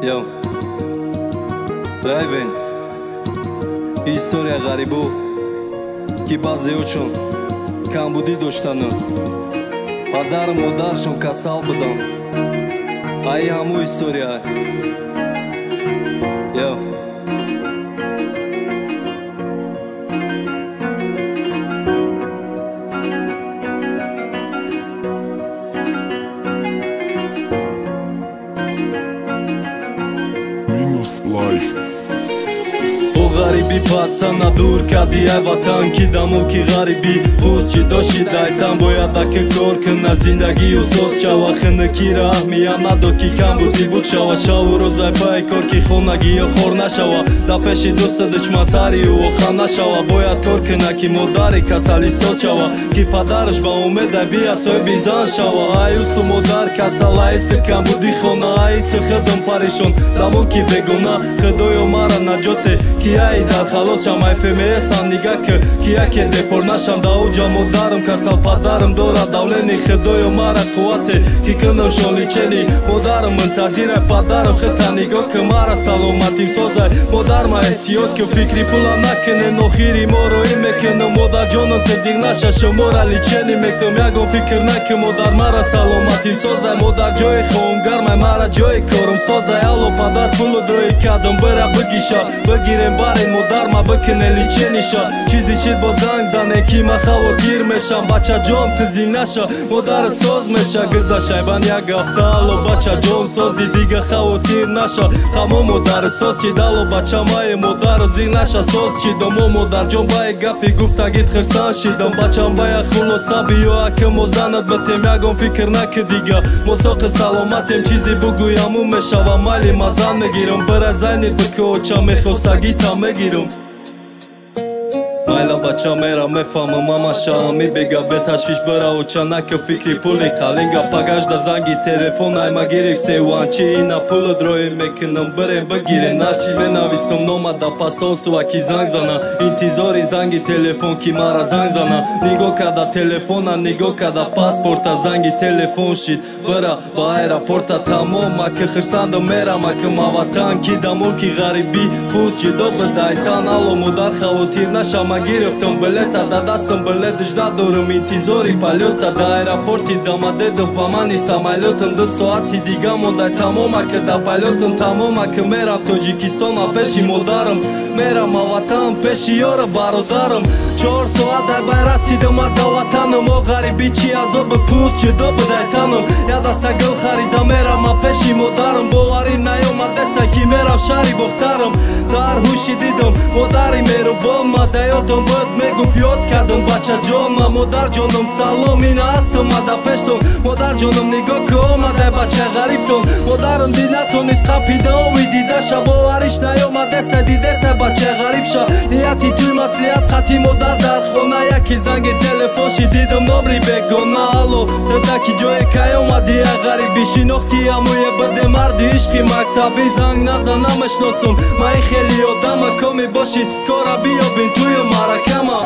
Yo, Raven, история ғарибу ки баъзеҳочон камбудӣ доштану падару модарашон касал буданд. Ай ҳамун история. Yo. غریبی پاتسانا دور کردی ای وطن کی دمو کی غریبی روز چی داشتی دایتن باید که کار کنه زندگی و ساز شوا خنکی را اهمیت نداد کی کم بودی بود شوا شوا روزای پای کار کی خونگی یا خور نشوا دا پیش دوست دشمن سری و خان نشوا باید کار کنه کی مادری کسلی ساز شوا کی پدرش با امید بیا سوی بیزان شوا ایوس مادر کسل ایس کم بودی خونه ایس خدم پریشون دمو کی بگونه خدای مرا نجاته کی ای در خلاص شم ای فهمیسم نگاه که کیا که دپور نشم دا اوجا مادرم کسل پدرم داره دولنی خدای مرا قوته کی کنم شولی چنی مادرم منتظره پدرم خطا نگاه که مرا سلامتیم سازه مادر ما احتیاط که فکری پولا نکنه نخیری ما رو این میکنه مادر جانم تزیق نشه شما را لیچنی میکنم یکم فکر نکن مادر مرا سلامتیم سازه مادر جای خوام گرمه مرا جای کارم سازه الو پدر پولو دروی کدم بره بگیشه بگیرم برین مادر ما بکنه لیچنیشه چیزی شد با زنگ زنه کی ما خواهگیر میشم بچه جان تزی نشه مادرت ساز میشه گذشه بن یک هفته الو بچه جان سازی دیگه خواهگیر نشه تمام مادرت ساز شد الو بچه مای مادرت زیگ نشه ساز شدم مادر جان بای گپی گفتگیت خرسان شدم بچم بای خلاصه بیا که مزنت بتیم یکم فکر نکه دیگه مساق سلامتیم چیزی بگویم میشه و مالی مزن میگیرم بره زنید بکه اوچه میخواستگی تا میگیرم مایلا بچه میرا میفهمم ماماشا میبگه به تشویش بره اوچه نکه فکری پولی قلنگه پگش دا زنگی تلفون ای مگیرک سیوان چی اینا پول دروی میکنم بره بگیره نشی بنویسم نامه دا پاسون سوکی زنگ زنه انتظاری زنگی تلفون کی مرا زنگ زنه نگاه کده تلفون نگاه کده پاسپورت زنگی تلفون شید بره با ایرپورت تمام که خرسند میرم که ما وطن کی دمو کی غریبی خوز جدا بدایتن الو مادر خواتیر نشم گرفتم بلتا دا دستم بلدش دا دورم انتظاری پلیوتا دا ایرپورتی دامده دو با منی سمالیوتم 2 ساعتی دیگه مادر تمامه که دا پلیوتم تمامه که میرم تاجیکستان پیشی مادرم میرم وطن پیشی یار برادرم 4 ساعت در رسیدم دا وطنم و غریبی چی عذاب پوست جدا بدایتنم یاد است گل خریدم میرم پیشی مادرم باوری نیومده سکی میرم شهری بخترم در هوشی دیدم مادری میرو با ما دیاتم بود میگفت یاد کردم بچه جانم مادر جانم سلام این هست اومده پیشتون مادر جانم نگاه که آمده بچه غریبتون مادرم دینتون نیست خپیده اوی دیده شا باوریش نیومده سه دیده سه بچه غریب شا نیتی توی مسئولیت خطی مادر در خونه یکی زنگ تلفونشی دیدم نمری بگونه الو تدکی جای که اومدی غریبی شناختی اموی بده مردی عشقی مکتبی زنگ نزنم اشناسم من خیلی آدم کمی باشی سکارا بیا بین توی مرکمه